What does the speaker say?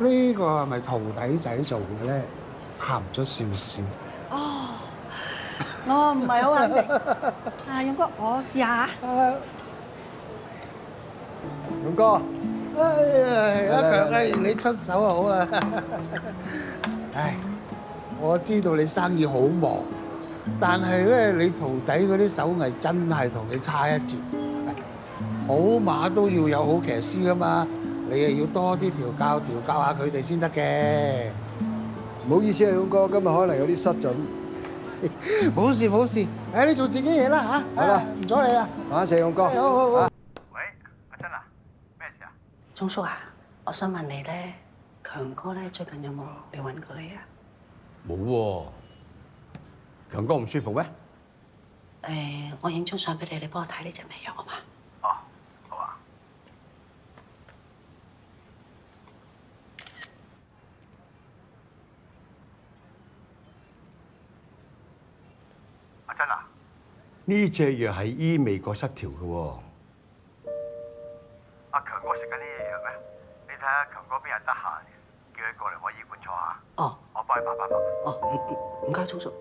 呢個係咪徒弟仔做嘅咧？鹹咗少少。哦，我唔係好肯定。啊，勇哥，我試下。勇哥，阿強，你出手就好啦。唉，我知道你生意好忙，但係咧，你徒弟嗰啲手藝真係同你差一截。好馬都要有好騎師噶嘛，你係要多啲調教下佢哋先得嘅。唔好意思啊，勇哥，今日可能有啲失準。冇事冇事，誒你做自己嘢啦嚇。好啦，唔阻你啦。多謝勇哥。好好好。喂，阿珍啊，咩事啊？鐘叔啊，我想問你咧，強哥咧最近有冇嚟揾過你啊？冇喎，強哥唔舒服咩？我影張相俾你，你幫我睇呢隻味藥好嘛？哦，好啊。阿珍啊，呢隻藥係醫味覺失調嘅喎。阿強哥食緊呢隻藥咩？你睇下強哥邊日得閒，叫佢過嚟我醫館坐下。哦，我幫你拍。哦，唔該，鐘叔。